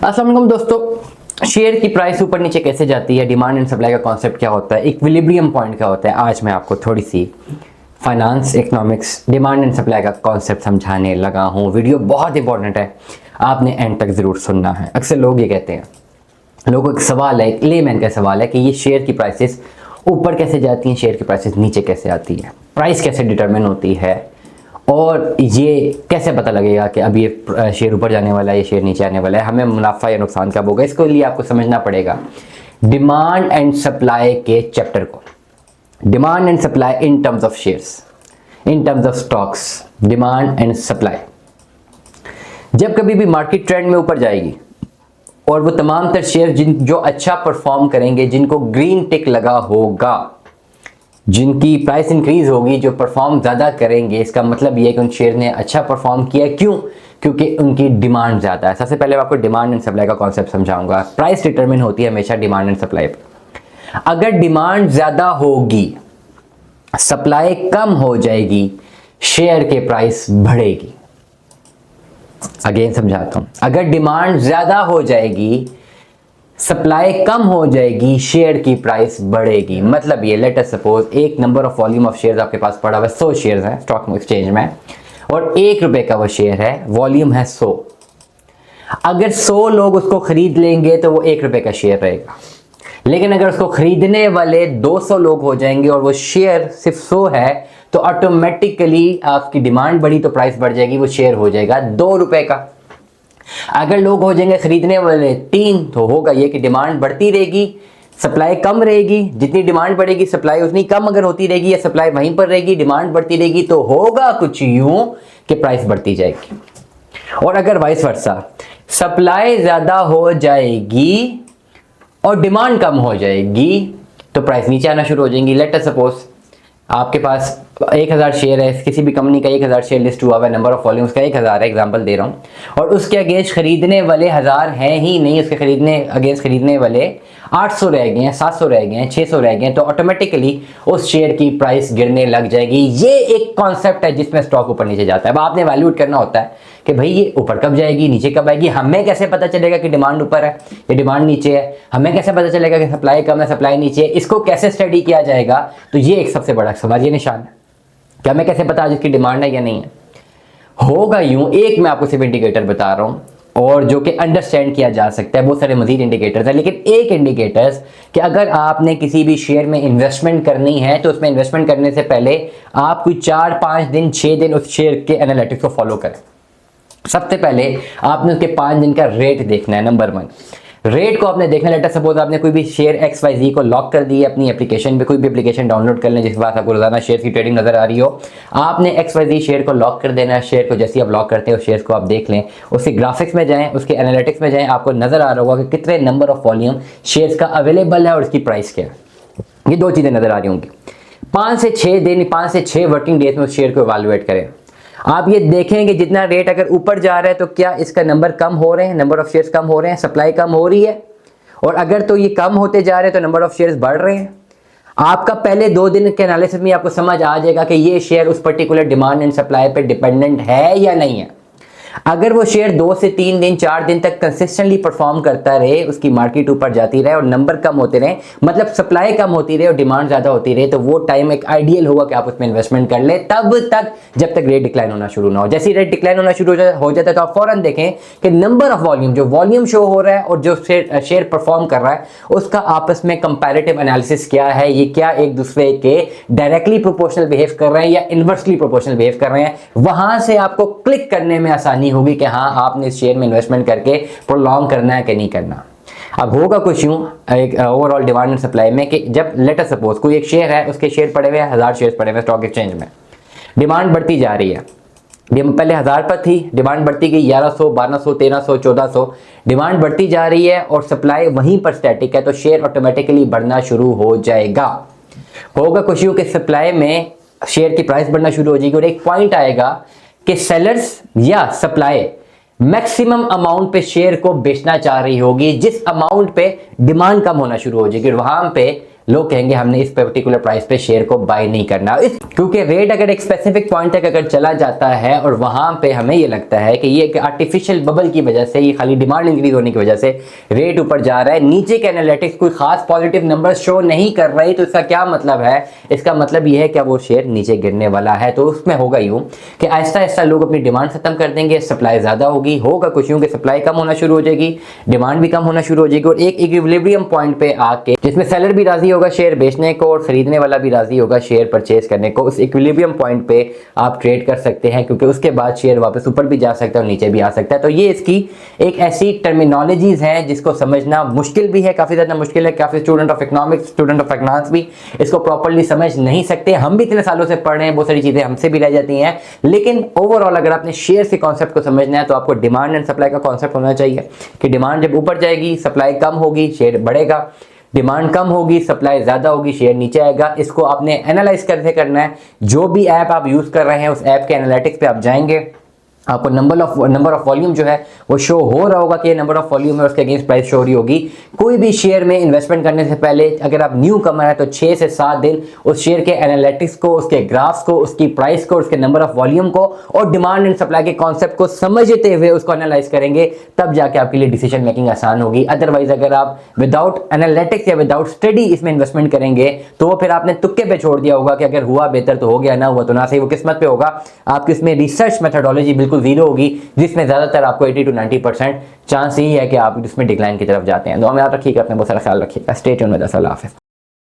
अस्सलाम वालेकुम दोस्तों, शेयर की प्राइस ऊपर नीचे कैसे जाती है, डिमांड एंड सप्लाई का कॉन्सेप्ट क्या होता है, इक्विलिब्रियम पॉइंट क्या होता है, आज मैं आपको थोड़ी सी finance economics demand and supply का कॉन्सेप्ट समझाने लगा हूँ। वीडियो बहुत इंपॉर्टेंट है, आपने एंड तक ज़रूर सुनना है। अक्सर लोग ये कहते हैं, लोगों का एक सवाल है, एक लेमैन का सवाल है कि ये शेयर की प्राइसेस ऊपर कैसे जाती हैं, शेयर की प्राइसेस नीचे कैसे आती है, प्राइस कैसे डिटरमिन होती है और ये कैसे पता लगेगा कि अब ये शेयर ऊपर जाने वाला है, ये शेयर नीचे आने वाला है, हमें मुनाफा या नुकसान कब होगा। इसके लिए आपको समझना पड़ेगा डिमांड एंड सप्लाई के चैप्टर को। Demand and supply in terms of shares, in terms of stocks, demand and supply. जब कभी भी मार्केट ट्रेंड में ऊपर जाएगी और वो तमाम तर शेयर जो अच्छा परफॉर्म करेंगे, जिनको ग्रीन टिक लगा होगा, जिनकी प्राइस इंक्रीज होगी, जो परफॉर्म ज़्यादा करेंगे, इसका मतलब ये है कि उन शेयर ने अच्छा परफॉर्म किया। क्यों? क्योंकि उनकी डिमांड ज़्यादा है। सबसे पहले मैं आपको डिमांड एंड सप्लाई का कॉन्सेप्ट समझाऊंगा। प्राइस डिटरमिन होती है हमेशा डिमांड एंड सप्लाई पर। अगर डिमांड ज़्यादा होगी, सप्लाई कम हो जाएगी, शेयर के प्राइस बढ़ेगी। अगेन समझाता हूं, अगर डिमांड ज़्यादा हो जाएगी, सप्लाई कम हो जाएगी, शेयर की प्राइस बढ़ेगी। मतलब ये, लेट अस सपोज एक number of volume of shares आपके पास पड़ा हुआ है, 100 शेयर्स हैं स्टॉक एक्सचेंज में और 1 रुपए का वो शेयर है, वॉल्यूम है 100। अगर 100 लोग उसको खरीद लेंगे तो वो 1 रुपए का शेयर रहेगा। लेकिन अगर उसको खरीदने वाले 200 लोग हो जाएंगे और वो शेयर सिर्फ 100 है, तो ऑटोमेटिकली आपकी डिमांड बढ़ी तो प्राइस बढ़ जाएगी, वो शेयर हो जाएगा 2 रुपए का। अगर लोग हो जाएंगे खरीदने वाले 3, तो होगा ये कि डिमांड बढ़ती रहेगी, सप्लाई कम रहेगी। जितनी डिमांड बढ़ेगी सप्लाई उतनी कम अगर होती रहेगी, या सप्लाई वहीं पर रहेगी, डिमांड बढ़ती रहेगी, तो होगा कुछ यूं कि प्राइस बढ़ती जाएगी। और अगर वाइस वर्सा, सप्लाई ज्यादा हो जाएगी और डिमांड कम हो जाएगी, तो प्राइस नीचे आना शुरू हो जाएंगी। लेट अस सपोज आपके पास 1000 शेयर है, किसी भी कंपनी का 1000 शेयर लिस्ट हुआ है, नंबर ऑफ वॉल्यूम्स का 1000 है, एग्जांपल दे रहा हूँ, और उसके अगेंस्ट खरीदने वाले 1000 हैं ही नहीं, उसके अगेंस्ट खरीदने वाले 800 रह गए हैं, 700 रह गए हैं, 600 रह गए हैं, तो ऑटोमेटिकली उस शेयर की प्राइस गिरने लग जाएगी। ये एक कॉन्सेप्ट है जिसमें स्टॉक ऊपर नीचे जाता है। अब आपने वैल्यूएट करना होता है कि भाई ये ऊपर कब जाएगी, नीचे कब आएगी। हमें कैसे पता चलेगा कि डिमांड ऊपर है या डिमांड नीचे है? हमें कैसे पता चलेगा कि सप्लाई कम है, सप्लाई नीचे है? इसको कैसे स्टडी किया जाएगा? तो ये एक सबसे बड़ा सवाल, ये निशान है कि हमें कैसे पता जिसकी डिमांड है या नहीं है। होगा यूं, एक मैं आपको सिर्फ इंडिकेटर बता रहा हूं और जो कि अंडरस्टैंड किया जा सकता है। बहुत सारे मजीद इंडिकेटर्स हैं, लेकिन एक इंडिकेटर्स कि अगर आपने किसी भी शेयर में इन्वेस्टमेंट करनी है, तो उसमें इन्वेस्टमेंट करने से पहले आप कोई 4-5 दिन 6 दिन उस शेयर के एनालिटिक्स को फॉलो करें। सबसे पहले आपने उसके 5 दिन का रेट देखना है। नंबर 1, रेट को आपने देखना। लेटर सपोज आपने कोई भी शेयर XYZ को लॉक कर दी है अपनी एप्लीकेशन पे, कोई भी एप्लीकेशन डाउनलोड कर लें जिसके पास आपको रोजाना शेयर की ट्रेडिंग नजर आ रही हो। आपने XYZ शेयर को लॉक कर देना है। शेयर को जैसे ही आप लॉक करते हैं, उस शेयर को आप देख लें, उसके ग्राफिक्स में जाएं, उसके एनालिटिक्स में जाएं, आपको नजर आ रहा होगा कि कितने नंबर ऑफ वॉल्यूम शेयर्स का अवेलेबल है और उसकी प्राइस क्या है। ये 2 चीजें नजर आ रही होंगी। 5 से 6 दिन, 5 से 6 वर्किंग डेज में उस शेयर को इवैल्यूएट करें। आप ये देखेंगे जितना रेट अगर ऊपर जा रहा है तो क्या इसका नंबर कम हो रहे हैं, नंबर ऑफ शेयर्स कम हो रहे हैं, सप्लाई कम हो रही है, और अगर तो ये कम होते जा रहे हैं तो नंबर ऑफ शेयर्स बढ़ रहे हैं। आपका पहले 2 दिन के एनालिसिस में आपको समझ आ जाएगा कि ये शेयर उस पर्टिकुलर डिमांड एंड सप्लाई पे डिपेंडेंट है या नहीं है। अगर वो शेयर 2 से 3 दिन 4 दिन तक कंसिस्टेंटली परफॉर्म करता रहे, उसकी मार्केट ऊपर जाती रहे और नंबर कम होते रहे, मतलब सप्लाई कम होती रहे और डिमांड ज्यादा होती रहे, तो वो टाइम एक आइडियल होगा कि आप उसमें इन्वेस्टमेंट कर ले, तब तक जब तक रेट डिक्लाइन होना शुरू ना हो। जैसे रेट डिक्लाइन होना शुरू हो जाता है तो आप फौरन देखें कि नंबर ऑफ वॉल्यूम, जो वॉल्यूम शो हो रहा है और जो शेयर परफॉर्म कर रहा है, उसका आपस में कंपैरेटिव एनालिसिस क्या है, ये क्या एक दूसरे के डायरेक्टली प्रोपोर्शनल बिहेव कर रहे हैं या इनवर्सली प्रोपोर्शनल बिहेव कर रहे हैं। वहां से आपको क्लिक करने में आसानी होगी कि हाँ, आपने इस शेयर में इन्वेस्टमेंट करके प्रोलॉन्ग करना है कि नहीं करना। अब होगा कुछ यूं एक ओवरऑल डिमांड एंड सप्लाई में कि जब लेट अस सपोज कोई एक शेयर है, उसके शेयर पड़े हुए हैं, 1000 शेयर पड़े हुए स्टॉक एक्सचेंज में, डिमांड बढ़ती जा रही है। पहले 1000 पर थी, डिमांड बढ़ती गई 1100, 1200, 1300, 1400, डिमांड बढ़ती जा रही है और सप्लाई वहीं पर स्टैटिक है, तो शेयर ऑटोमेटिकली बढ़ना शुरू हो जाएगा। होगा कुछ यूं कि सप्लाई में शेयर की प्राइस बढ़ना शुरू हो जाएगी और एक पॉइंट आएगा कि सेलर्स या सप्लाई मैक्सिमम अमाउंट पे शेयर को बेचना चाह रही होगी, जिस अमाउंट पे डिमांड कम होना शुरू हो जाएगी, और वहां पे लोग कहेंगे हमने इस पर्टिकुलर प्राइस पे शेयर को बाय नहीं करना। क्योंकि रेट अगर एक स्पेसिफिक पॉइंट तक अगर चला जाता है और वहां पे हमें ये लगता है कि ये एक आर्टिफिशियल बबल की वजह से, ये खाली डिमांड इंक्रीज होने की वजह से रेट ऊपर जा रहा है, नीचे के एनालिटिक्स कोई खास पॉजिटिव नंबर शो नहीं कर रही, तो इसका क्या मतलब है? इसका मतलब ये है कि वो शेयर नीचे गिरने वाला है। तो उसमें होगा यूं कि आहिस्ता आहिस्ता लोग अपनी डिमांड खत्म कर देंगे, सप्लाई ज्यादा होगी, होगा कुछ यूं कि सप्लाई कम होना शुरू हो जाएगी, डिमांड भी कम होना शुरू हो जाएगी, और एक इक्विलिब्रियम पॉइंट पे आके जिसमें सेलर भी राजी होगा शेयर बेचने को और खरीदने वाला भी राजी होगा शेयर परचेज करने को, उस इक्विलिब्रियम पॉइंट पे आप ट्रेड कर सकते हैं, क्योंकि उसके बाद शेयर वापस ऊपर भी जा सकता है और नीचे भी आ सकता है। तो ये इसकी एक ऐसी टर्मिनोलॉजीज हैं जिसको समझना मुश्किल भी है, काफी ज्यादा मुश्किल है। काफी student of economics, student of finance भी इसको प्रॉपर्ली समझ नहीं सकते। हम भी इतने सालों से पढ़ रहे हैं, बहुत सारी चीजें हमसे भी रह जाती हैं, लेकिन ओवरऑल अगर आपने शेयर के कॉन्सेप्ट को समझना है तो आपको डिमांड एंड सप्लाई का कॉन्सेप्ट होना चाहिए कि डिमांड जब ऊपर जाएगी सप्लाई कम होगी, शेयर बढ़ेगा, डिमांड कम होगी सप्लाई ज्यादा होगी, शेयर नीचे आएगा। इसको आपने एनालाइज करके करना है। जो भी ऐप आप यूज कर रहे हैं उस ऐप के एनालिटिक्स पे आप जाएंगे, आपको नंबर ऑफ वॉल्यूम जो है वो शो हो रहा होगा कि ये नंबर ऑफ वॉल्यूम है, उसके अगेंस्ट प्राइस शो हो रही होगी। कोई भी शेयर में इन्वेस्टमेंट करने से पहले अगर आप न्यू कमर है तो 6 से 7 दिन उस शेयर के एनालिटिक्स को, उसके ग्राफ्स को, उसकी प्राइस को, उसके नंबर ऑफ वॉल्यूम को और डिमांड एंड सप्लाई के कॉन्सेप्ट को समझते हुए उसको एनालाइज करेंगे, तब जाके आपके लिए डिसीजन मेकिंग आसान होगी। अदरवाइज अगर आप विदाउट एनालिटिक्स या विदाउट स्टडी इसमें इन्वेस्टमेंट करेंगे तो वो फिर आपने तुक्के पे छोड़ दिया होगा कि अगर हुआ बेहतर तो हो गया, ना हुआ तो ना सही, वो किस्मत पे होगा। आपकी इसमें रिसर्च मेथोडोलॉजी बिल्कुल जीरो होगी, जिसमें ज्यादातर आपको 80 to 90% चांस यही है कि आप इसमें डिक्लाइन की तरफ जाते हैं। दुआ में याद रखिएगा, अपना बहुत सारा ख्याल रखिएगा। Stay tuned with us. अल्लाह हाफिज़।